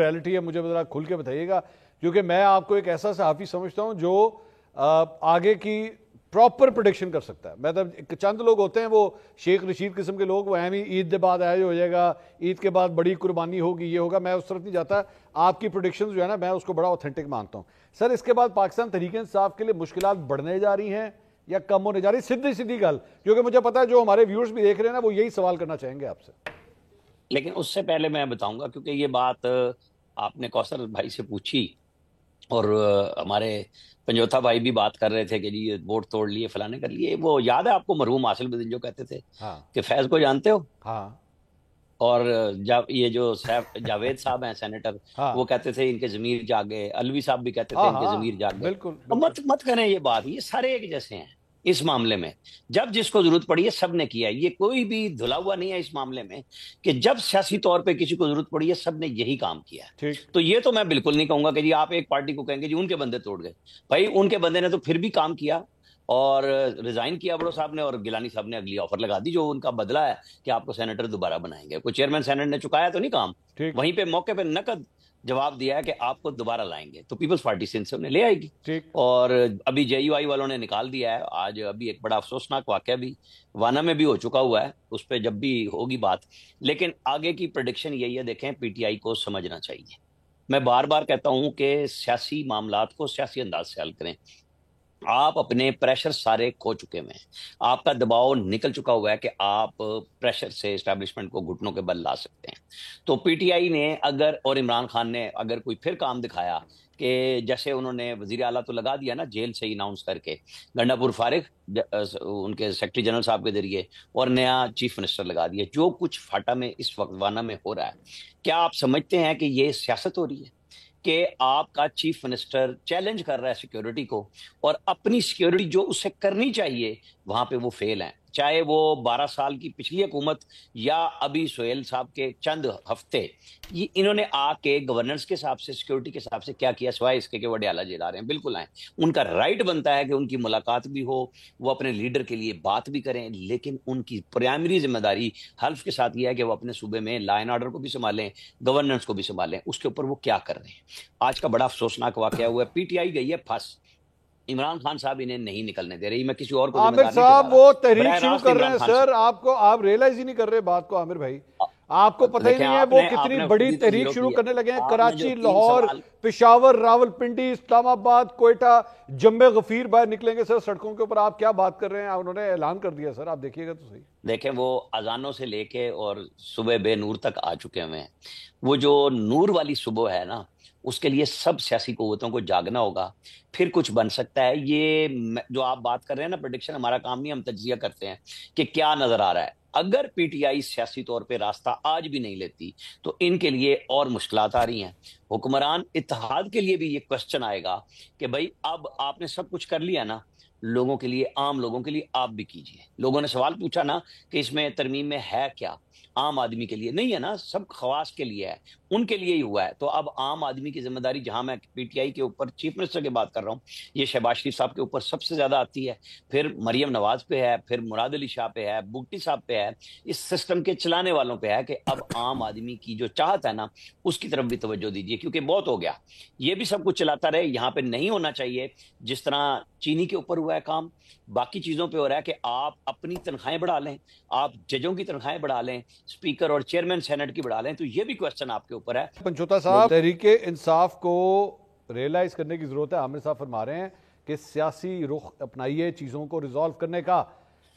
Reality ہے مجھے ذرا کھل کے بتائیے گا، کیونکہ میں آپ کو ایک ایسا صحافی سمجھتا ہوں جو آگے کی پراپر پریڈکشن کر سکتا ہے. مطلب چند لوگ ہوتے ہیں وہ شیخ رشید قسم کے لوگ، وہ اہم ہی عید کے بعد آیا ہو جائے گا، عید کے بعد بڑی قربانی ہوگی، یہ ہوگا. میں اس طرف نہیں جاتا. آپ کی پریڈکشن جو ہے نا میں اس کو بڑا اوتھینٹک مانتا ہوں. سر اس کے بعد پاکستان تحریک انصاف کے لیے مشکلات بڑھنے جا رہی ہیں یا کم ہونے جا رہی؟ سیدھی گل، کیونکہ مجھے پتا ہے جو ہمارے ویورز بھی دیکھ رہے ہیں نا وہ یہی سوال کرنا چاہیں گے آپ سے. لیکن اس سے پہلے میں بتاؤں گا، کیونکہ یہ بات آپ نے کوثر بھائی سے پوچھی اور ہمارے پنجوتھا بھائی بھی بات کر رہے تھے کہ جی ووٹ توڑ لیے فلانے کر لیے. وہ یاد ہے آپ کو مرحوم عاصل بدین جو کہتے تھے کہ فیض کو جانتے ہو؟ ہاں. اور یہ جو جاوید صاحب ہیں سینیٹر، وہ کہتے تھے ان کے ضمیر جاگے. الوی صاحب بھی کہتے تھے ان کے ضمیر جاگے. مت کریں یہ بات، یہ سارے ایک جیسے ہیں اس معاملے میں. جب جس کو ضرورت پڑی ہے سب نے کیا ہے. یہ کوئی بھی دھلا ہوا نہیں ہے اس معاملے میں کہ جب سیاسی طور پہ کسی کو ضرورت پڑی ہے سب نے یہی کام کیا ہے. تو یہ تو میں بالکل نہیں کہوں گا کہ جی آپ ایک پارٹی کو کہیں گے جی ان کے بندے توڑ گئے. بھائی ان کے بندے نے تو پھر بھی کام کیا اور ریزائن کیا بڑو صاحب نے، اور گیلانی صاحب نے اگلی آفر لگا دی جو ان کا بدلہ ہے کہ آپ کو سینیٹر دوبارہ بنائیں گے. کوئی چیئرمین سینیٹ نے چکایا تو نہیں کام، وہیں پہ موقع پہ نقد جواب دیا ہے کہ آپ کو دوبارہ لائیں گے. تو پیپلز پارٹی سندھ سے انہیں لے آئے گی. اور ابھی جے یو آئی والوں نے نکال دیا ہے. آج ابھی ایک بڑا افسوسناک واقعہ بھی وانا میں بھی ہو چکا ہوا ہے، اس پہ جب بھی ہوگی بات. لیکن آگے کی پریڈکشن یہی ہے. دیکھیں پی ٹی آئی کو سمجھنا چاہیے. میں بار بار کہتا ہوں کہ سیاسی معاملات کو سیاسی انداز سے حل کریں. آپ اپنے پریشر سارے کھو چکے ہیں. آپ کا دباؤ نکل چکا ہوا ہے کہ آپ پریشر سے اسٹیبلشمنٹ کو گھٹنوں کے بل لا سکتے ہیں. تو پی ٹی آئی نے اگر اور عمران خان نے اگر کوئی پھر کام دکھایا کہ جیسے انہوں نے وزیر اعلیٰ تو لگا دیا نا جیل سے اناؤنس کر کے گنڈا پور فارغ ان کے سیکرٹری جنرل صاحب کے ذریعے، اور نیا چیف منسٹر لگا دیا. جو کچھ فاٹا میں اس وقت وانا میں ہو رہا ہے، کیا آپ سمجھتے ہیں کہ یہ سیاست ہو رہی ہے کہ آپ کا چیف منسٹر چیلنج کر رہا ہے سیکیورٹی کو، اور اپنی سیکیورٹی جو اسے کرنی چاہیے وہاں پہ وہ فیل ہیں؟ چاہے وہ 12 سال کی پچھلی حکومت یا ابھی سہیل صاحب کے چند ہفتے، یہ انہوں نے آ کے گورننس کے حساب سے سیکیورٹی کے حساب سے کیا کیا سوائے اس کے کہ وہ ڈیالہ جیل آ رہے ہیں؟ بالکل آئیں. ان کا رائٹ بنتا ہے کہ ان کی ملاقات بھی ہو، وہ اپنے لیڈر کے لیے بات بھی کریں، لیکن ان کی پرائمری ذمہ داری حلف کے ساتھ یہ ہے کہ وہ اپنے صوبے میں لا اینڈ آرڈر کو بھی سنبھالیں، گورننس کو بھی سنبھالیں. اس کے اوپر وہ کیا کر رہے ہیں؟ آج کا بڑا افسوسناک واقعہ ہوا ہے. پی ٹی آئی گئی ہے پھنس. عمران خان صاحب انہیں نہیں نکلنے دے رہی. میں کسی اور کو عامر صاحب وہ تحریک شروع کر رہے ہیں سر، آپ ریلائز ہی نہیں کر رہے بات کو. عامر بھائی آپ کو پتہ ہی نہیں ہے وہ کتنی بڑی تحریک شروع کرنے لگے ہیں. کراچی، لاہور، پشاور، راولپنڈی، اسلام آباد، کوئٹہ، جمبے غفیر باہر نکلیں گے سر سڑکوں کے اوپر. آپ کیا بات کر رہے ہیں؟ انہوں نے اعلان کر دیا سر، آپ دیکھیے گا تو صحیح. دیکھیں وہ اذانوں سے لے کے اور صبح بے نور تک آ چکے ہوئے ہیں. وہ جو نور والی صبح ہے نا، اس کے لیے سب سیاسی قوتوں کو جاگنا ہوگا، پھر کچھ بن سکتا ہے. یہ جو آپ بات کر رہے ہیں نا پریڈکشن، ہمارا کام نہیں، ہم تجزیہ کرتے ہیں کہ کیا نظر آ رہا ہے. اگر پی ٹی آئی سیاسی طور پہ راستہ آج بھی نہیں لیتی تو ان کے لیے اور مشکلات آ رہی ہیں. حکمران اتحاد کے لیے بھی یہ کوسچن آئے گا کہ بھائی اب آپ نے سب کچھ کر لیا نا، لوگوں کے لیے، عام لوگوں کے لیے آپ بھی کیجئے. لوگوں نے سوال پوچھا نا کہ اس میں ترمیم میں ہے کیا؟ عام آدمی کے لیے نہیں ہے نا، سب خواص کے لیے ہے، ان کے لیے ہی ہوا ہے. تو اب عام آدمی کی ذمہ داری، جہاں میں پی ٹی آئی کے اوپر چیف منسٹر کی بات کر رہا ہوں، یہ شہباز شریف صاحب کے اوپر سب سے زیادہ آتی ہے، پھر مریم نواز پہ ہے، پھر مراد علی شاہ پہ ہے، بگٹی صاحب پہ ہے، اس سسٹم کے چلانے والوں پہ ہے کہ اب عام آدمی کی جو چاہت ہے نا اس کی طرف بھی توجہ دیجیے، کیونکہ بہت ہو گیا. یہ بھی سب کچھ چلاتا رہے، یہاں پہ نہیں ہونا چاہیے جس طرح چینی کے اوپر ہوا ہے کام، باقی چیزوں پہ ہو رہا ہے کہ آپ اپنی تنخواہیں بڑھا لیں، آپ ججوں کی تنخواہیں بڑھا لیں، اسپیکر اور چیئرمین سینٹ کی بڑھا لیں. تو یہ بھی کوسچن آپ کے اوپر ہے. پنچوتا صاحب، تحریک انصاف کو ریلائز کرنے کی ضرورت ہے. عامر صاحب فرما رہے ہیں کہ سیاسی رخ اپنائیے چیزوں کو ریزالو کرنے کا.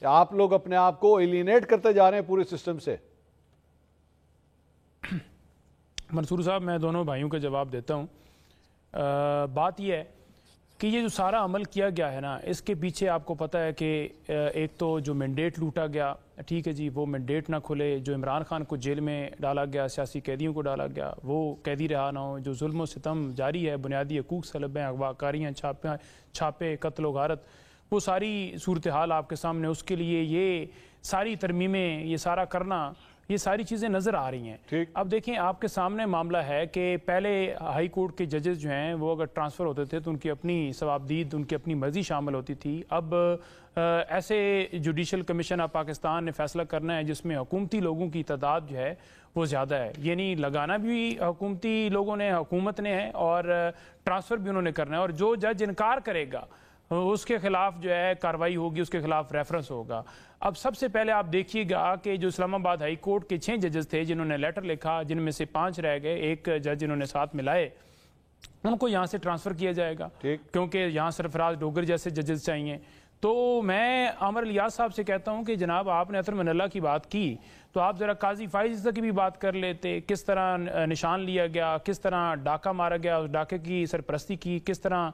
آپ لوگ اپنے آپ کو ایلینیٹ کرتے جا رہے ہیں پورے سسٹم سے. منصور صاحب میں دونوں بھائیوں کا جواب دیتا ہوں. بات یہ ہے کہ یہ جو سارا عمل کیا گیا ہے نا، اس کے پیچھے آپ کو پتہ ہے کہ ایک تو جو مینڈیٹ لوٹا گیا، ٹھیک ہے جی، وہ مینڈیٹ نہ کھلے، جو عمران خان کو جیل میں ڈالا گیا، سیاسی قیدیوں کو ڈالا گیا، وہ قیدی رہا نہ ہو، جو ظلم و ستم جاری ہے، بنیادی حقوق سلب ہیں، اغوا کاریاں، چھاپے، قتل و غارت، وہ ساری صورتحال آپ کے سامنے. اس کے لیے یہ ساری ترمیمیں، یہ سارا کرنا، یہ ساری چیزیں نظر آ رہی ہیں. اب دیکھیں آپ کے سامنے معاملہ ہے کہ پہلے ہائی کورٹ کے ججز جو ہیں وہ اگر ٹرانسفر ہوتے تھے تو ان کی اپنی ثوابدید، ان کی اپنی مرضی شامل ہوتی تھی. اب ایسے جوڈیشل کمیشن آف پاکستان نے فیصلہ کرنا ہے جس میں حکومتی لوگوں کی تعداد جو ہے وہ زیادہ ہے. یعنی لگانا بھی حکومتی لوگوں نے، حکومت نے ہے، اور ٹرانسفر بھی انہوں نے کرنا ہے. اور جو جج انکار کرے گا اس کے خلاف جو ہے کارروائی ہوگی، اس کے خلاف ریفرنس ہوگا. اب سب سے پہلے آپ دیکھیے گا کہ جو اسلام آباد ہائی کورٹ کے 6 ججز تھے جنہوں نے لیٹر لکھا، جن میں سے 5 رہ گئے، ایک جج جنہوں نے ساتھ ملائے، ان کو یہاں سے ٹرانسفر کیا جائے گا کیونکہ یہاں سرفراز ڈوگر جیسے ججز چاہیے. تو میں عامر الیاس صاحب سے کہتا ہوں کہ جناب آپ نے عطر من اللہ کی بات کی تو آپ ذرا قاضی فائز کی بھی بات کر لیتے. کس طرح نشان لیا گیا، کس طرح ڈاکہ مارا گیا، اس ڈاکے کی سرپرستی کی، کس طرح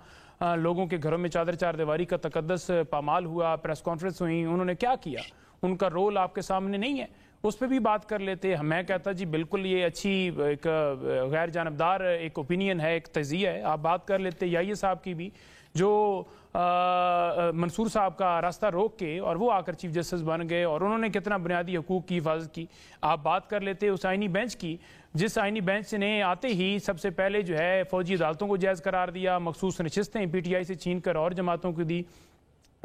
لوگوں کے گھروں میں چادر چار دیواری کا تقدس پامال ہوا، پریس کانفرنس ہوئی، انہوں نے کیا کیا، ان کا رول آپ کے سامنے نہیں ہے، اس پہ بھی بات کر لیتے. میں کہتا جی بالکل یہ اچھی ایک غیر جانبدار ایک اوپینین ہے، ایک تجزیہ ہے، آپ بات کر لیتے. یحییٰ صاحب کی بھی جو منصور صاحب کا راستہ روک کے اور وہ آ کر چیف جسٹس بن گئے اور انہوں نے کتنا بنیادی حقوق کی حفاظت کی، آپ بات کر لیتے اس آئینی بینچ کی، جس آئینی بینچ نے آتے ہی سب سے پہلے جو ہے فوجی عدالتوں کو جائز قرار دیا، مخصوص نشستیں پی ٹی آئی سے چھین کر اور جماعتوں کو دی.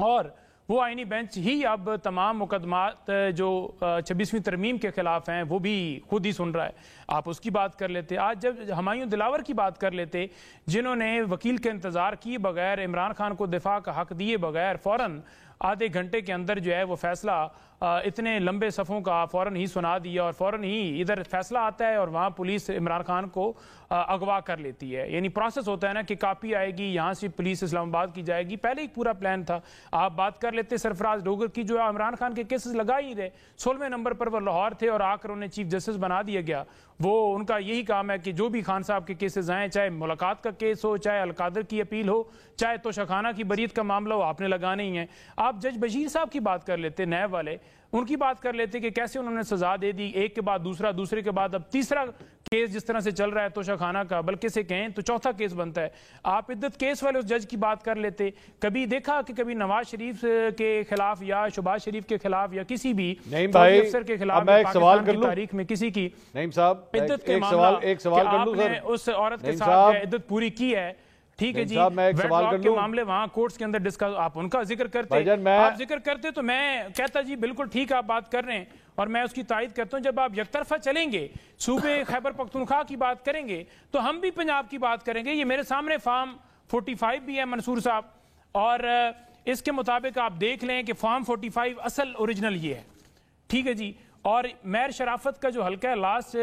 اور وہ آئینی بینچ ہی اب تمام مقدمات جو 26ویں ترمیم کے خلاف ہیں وہ بھی خود ہی سن رہا ہے. آپ اس کی بات کر لیتے. آج جب ہمایوں دلاور کی بات کر لیتے، جنہوں نے وکیل کے انتظار کیے بغیر، عمران خان کو دفاع کا حق دیے بغیر فوراً آدھے گھنٹے کے اندر جو ہے وہ فیصلہ اتنے لمبے صفوں کا فوراً ہی سنا دیا، اور فوراً ہی ادھر فیصلہ آتا ہے اور وہاں پولیس عمران خان کو اغوا کر لیتی ہے. یعنی پروسیس ہوتا ہے نا کہ کاپی آئے گی، یہاں سے پولیس اسلام آباد کی جائے گی، پہلے ہی پورا پلان تھا. آپ بات کر لیتے سرفراز ڈوگر کی، جو عمران خان کے کیسز لگا ہی رہے، 16ویں نمبر پر وہ لاہور تھے اور آ کر انہیں چیف جسٹس بنا دیا گیا. وہ ان کا یہی کام ہے کہ جو بھی خان صاحب کے کیسز آئیں، چاہے ملاقات کا کیس ہو، چاہے القادر کی اپیل ہو، چاہے توشہ خانہ کی بریت کا معاملہ ہو، آپ نے لگانے ہی ہیں. آپ جج بشیر صاحب کی بات کر لیتے، نیب والے، ان کی بات کر لیتے کہ کیسے انہوں نے سزا دے دی، ایک کے بعد دوسرا، دوسرے کے بعد اب تیسرا کیس جس طرح سے چل رہا ہے توشہ خانہ کا، بلکہ سے کہیں تو چوتھا کیس بنتا ہے. آپ عدت کیس والے اس جج کی بات کر لیتے. کبھی دیکھا کہ کبھی نواز شریف کے خلاف یا شہباز شریف کے خلاف یا کسی بھی فوجی افسر کے خلاف پاکستان کی تاریخ میں کسی کی عدت کے معاملہ کہ آپ نے اس عورت کے ساتھ عدت پوری کی ہے، ٹھیک ہے جی، ویٹ لاک کے معاملے وہاں کورٹس کے اندر ڈسکس، آپ ان کا ذکر کرتے، آپ ذکر کرتے تو میں کہتا جی بالکل ٹھیک آپ بات کر رہے ہیں اور میں اس کی تائید کرتا ہوں. جب آپ یک طرفہ چلیں گے، صوبے خیبر پختونخوا کی بات کریں گے تو ہم بھی پنجاب کی بات کریں گے. یہ میرے سامنے فارم 45 بھی ہے منصور صاحب، اور اس کے مطابق آپ دیکھ لیں کہ فارم 45 اصل اوریجنل یہ ہے، ٹھیک ہے جی. اور مہر شرافت کا جو حلقہ ہے لاسٹ